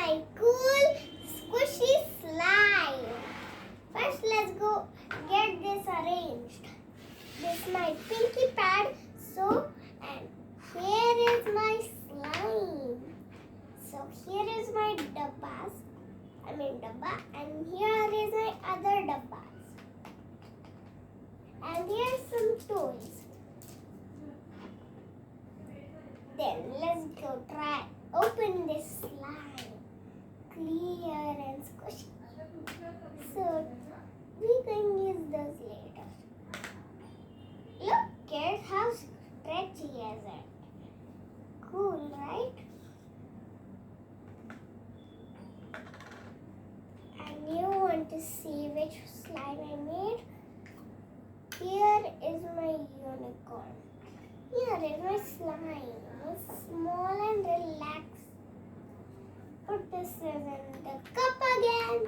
my cool squishy slime. First, let's go get this arranged. This is my pinky pad. And here is my slime. So here is my dabba, and here is my other dabbas. And here's some toys. Then let's go try open this slime. Clear and squishy. So we can use those later. Look, kids, how stretchy is it? Cool, right? And you want to see which slime I made? Here is my unicorn. Here is my slime. It's small and relaxed. Put this in the cup again.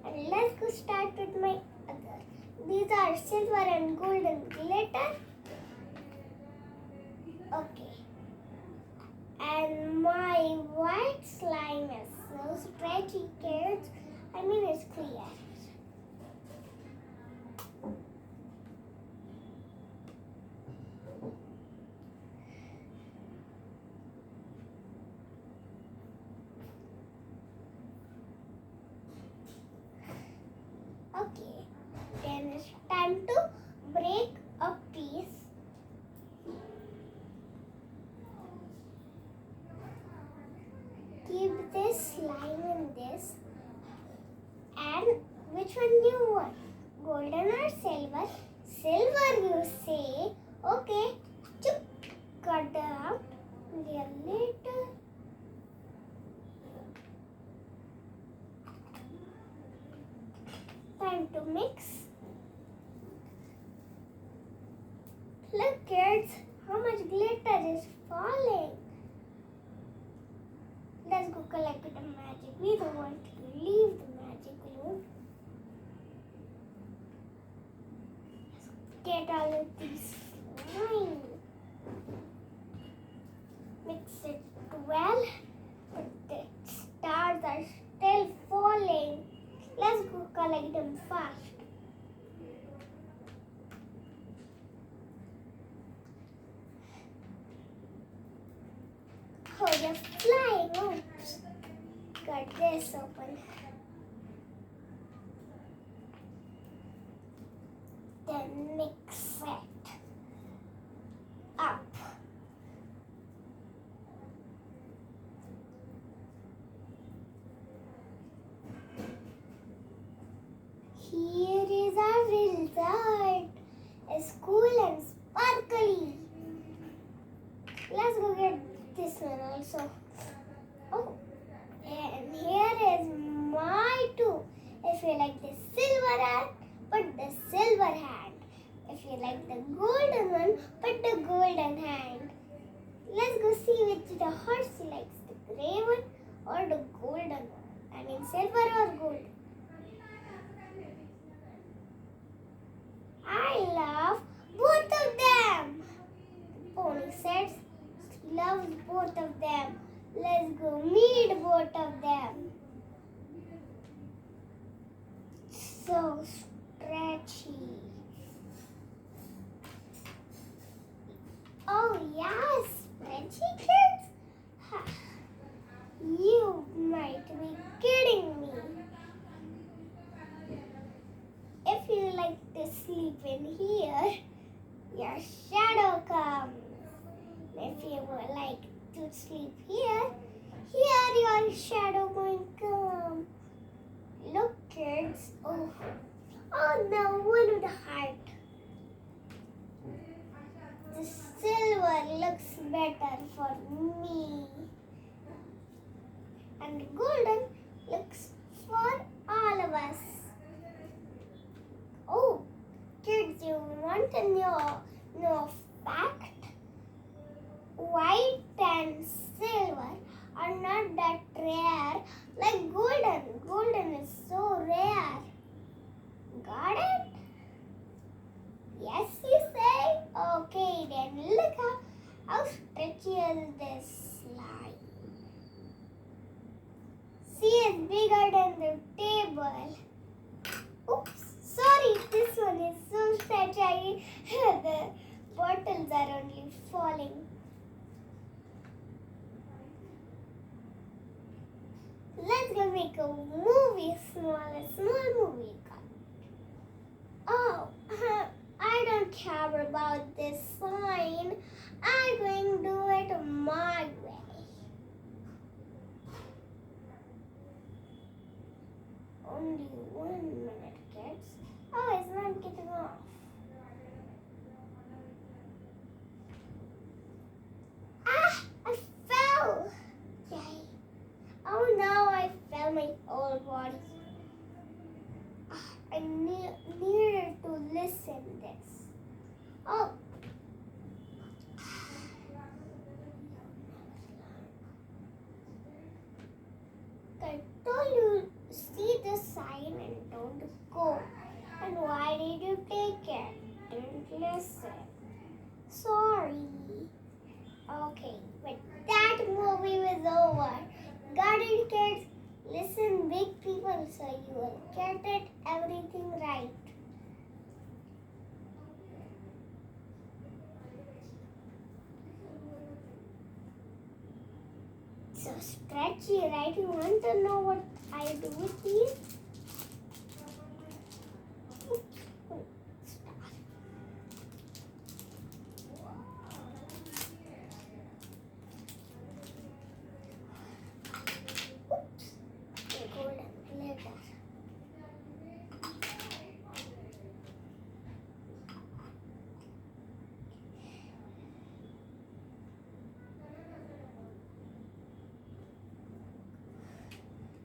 And let's go start with my other. These are silver and golden glitter. Okay. And my white slime is so stretchy, kids. It's clear. Okay, then it's time to break a piece. Keep this slime in this. And which one you want? Golden or silver? Silver, you say. Okay, cut out a little. Time to mix. Look, kids, how much glitter is falling. Let's go collect the magic. We don't want to leave the magic alone. Let's get all of these slime. Mix it well, but the stars are still falling. Let's go collect them fast. Oh, you're flying. Oops. Got this open. Then mix it up. Here is our result. It's cool and sparkly. Let's go get this one also. Oh, and here is my two. If you like the silver hand, put the silver hand. If you like the golden one, put the golden hand. Let's go see which the horse likes, the gray one or the golden one. Silver or gold. I love both of them. The pony says loves both of them. Let's go meet both of them. So stretchy. Oh yes, stretchy kids? You might be kidding me. If you like to sleep in here, your shadow comes. If you would like to sleep here, your shadow will come. Look, kids. Oh no, one with a heart. The silver looks better for me. And the golden looks for all of us. Oh, kids, you want to know a fact? White and silver are not that rare like golden. Golden is so rare. Got it? Yes, you say? Okay, then look how stretchy is this slime. See bigger than the table. Oops, sorry, this one is so stretchy. The bottles are only falling. Let's go make a movie, a small movie. Oh, I don't care about this sign. I'm going to do it my way. Only 1 minute, kids. Oh, it's not getting off. Ah, I fell. Yay. Oh no, I fell my whole body. I needed to listen this. Oh. I told you, see the sign and don't go. And why did you take it? Didn't listen. Sorry. Okay, but that movie was over. Got it, kids? Listen, big people, so you will get it everything right. So stretchy, right? You want to know what I do with these?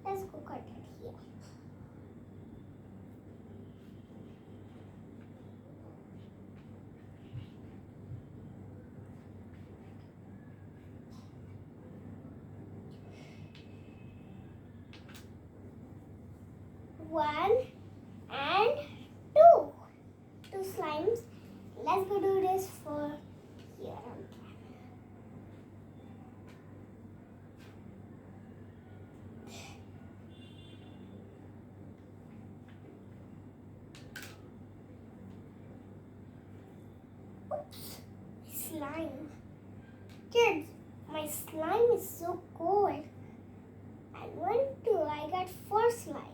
Let's go cut it here. One and two. Two slimes. Let's go do this for here. Oops, slime. Kids, my slime is so cold. And 1, 2, I got 4 slimes.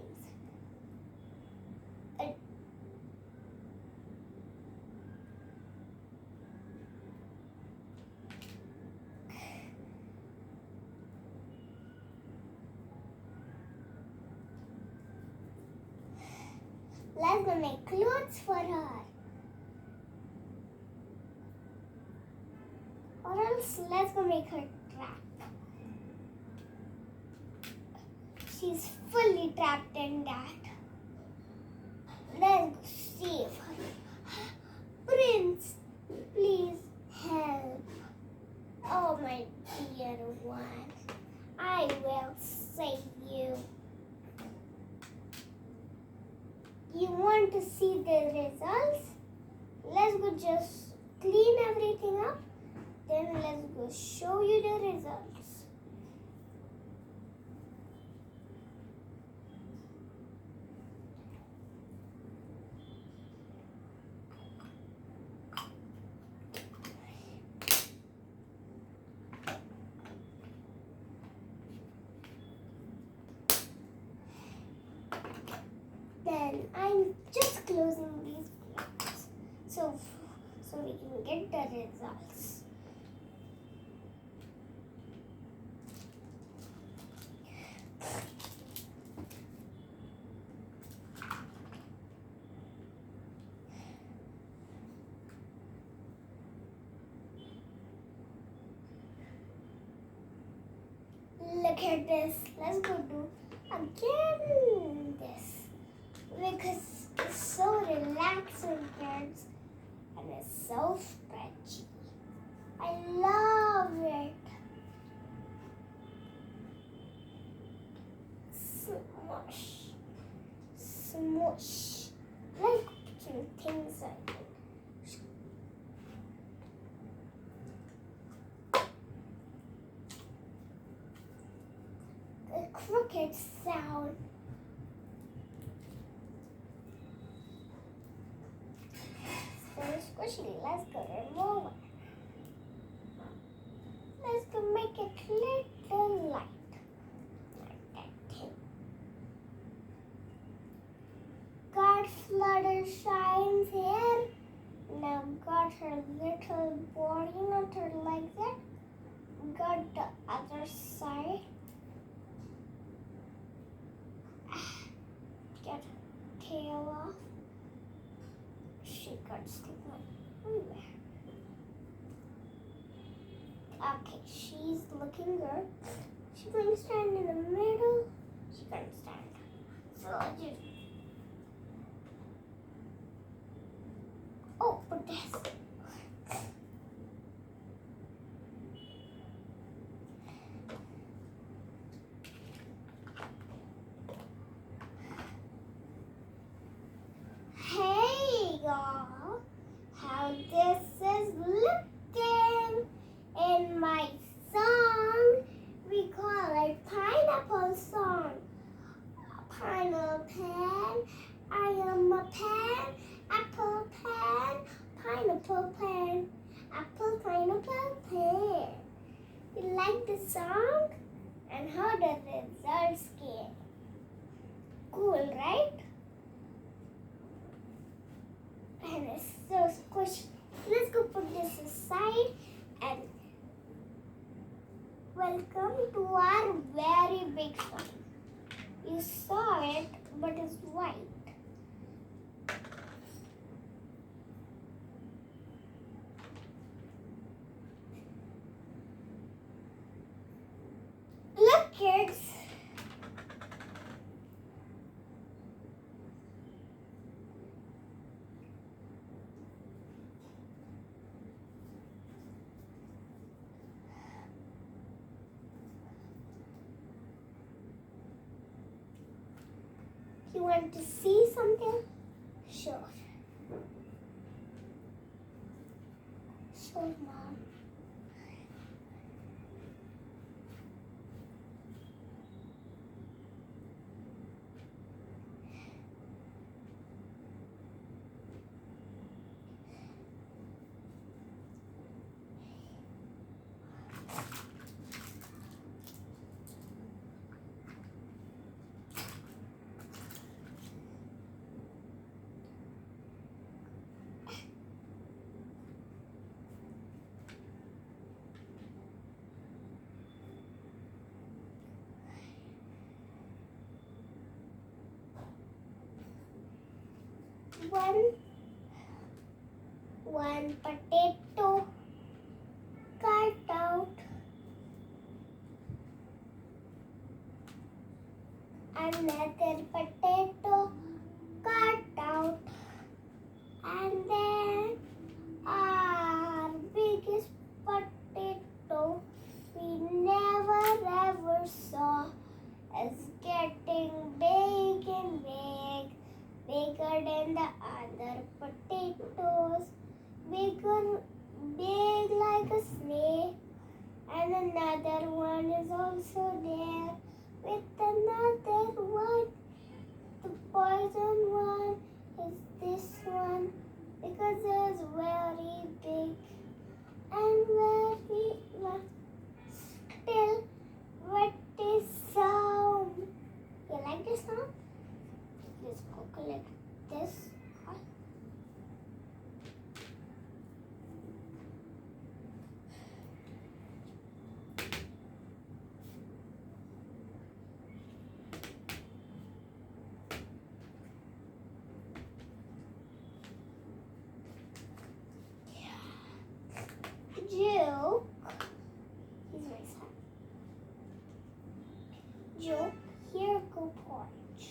Let's go make clothes for her. Or else let's go make her trap. She's fully trapped in that. Let's go save her. Prince, please help. Oh my dear one, I will save you. You want to see the results? Let's go just clean everything up. Then let's go show you the results. Then I'm just closing these blocks so we can get the results. Look at this. Let's go do again this. Because it's so relaxing, kids, and it's so stretchy. I love it. Smush, smush, like putting things on it. crooked sound. So squishy, let's go remove it. Let's go make it little light. Like that thing. Got flutter shines here. Now got her little body, not her legs yet. Got the other side. Get her tail off. She got stuck everywhere. Okay, she's looking good. She's going to stand in the middle. She's going to stand. So I just. Oh, put this. Hey y'all, how this is looking. In my song, we call it pineapple song. Pineapple pen, I am a pen. Apple pen, pineapple pen. Apple, pineapple pen. You like the song? And how the results came? Cool, right? And it's so squishy. Let's go put this aside and welcome to our very big one. You saw it, but it's white. Look, kids. You want to see something? Sure. Sure, Mom. One potato cut out. Another potato cut out. And then our biggest potato we never ever saw is getting big and big. Bigger than the other potatoes, big like a snake, and another one is also there with another one. The poison one is this one because it's very big and very still with this sound. You like this sound? Let's go collect this. Joke. He's my son. Joke. Here go porridge.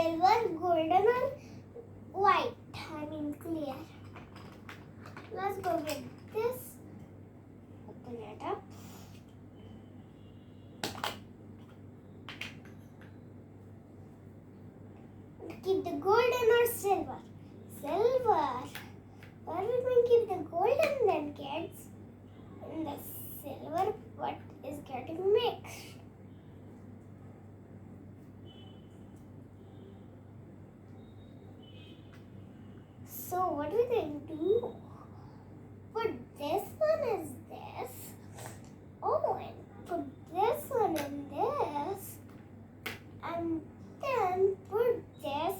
silver, golden or white. I mean clear. Let's go with this. Open it up. Keep the golden or silver? Silver. Why would we keep the golden then, kids? In the silver, what is getting mixed? So what do they do? Put this one as this. Oh, and put this one in this. And then put this.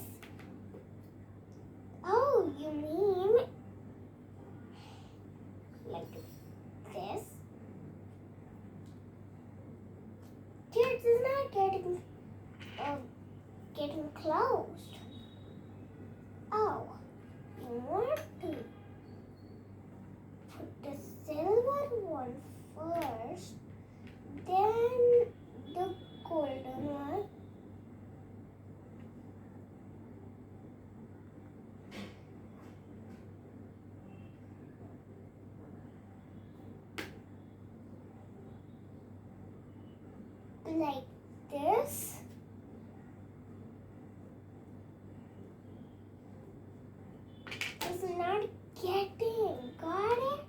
Oh, you mean like this? Kids, is not getting closed. Oh, you want to put the silver one first, then the golden one. Like this. It's not getting. Got it?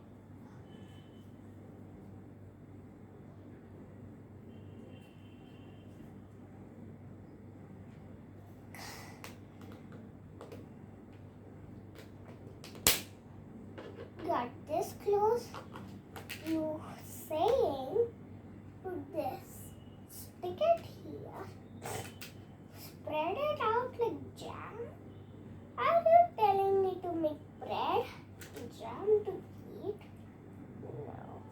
Got this close. You saying put this. Stick it here. Spread it out like jam. Are you telling me to make bread? Jam to eat? No.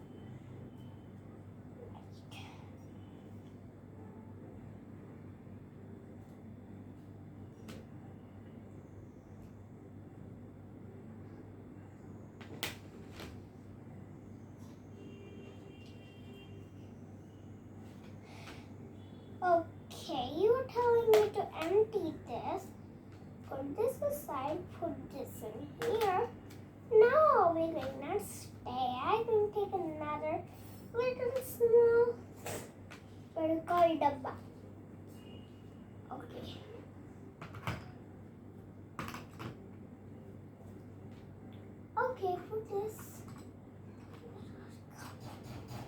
Right. Okay, you were telling me to empty this. Put this aside, put this in here. No, we will not stay. I will take another little small vertical dabba. Okay. Okay, put this.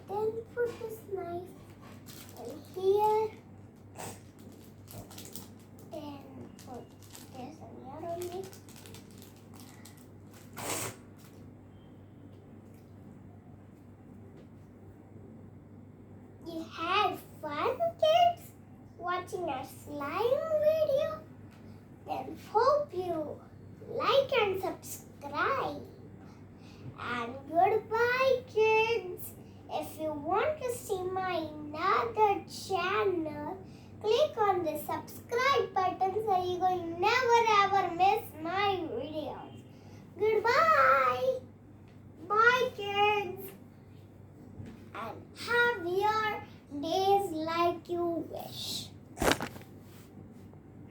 Then put this knife in here. Then put this on the other one. You had fun, kids, watching our slime video? Then hope you like and subscribe. And goodbye, kids. If you want to see my another channel, click on the subscribe button so you will never ever miss my videos. Goodbye. Bye, kids. And have your days like you wish.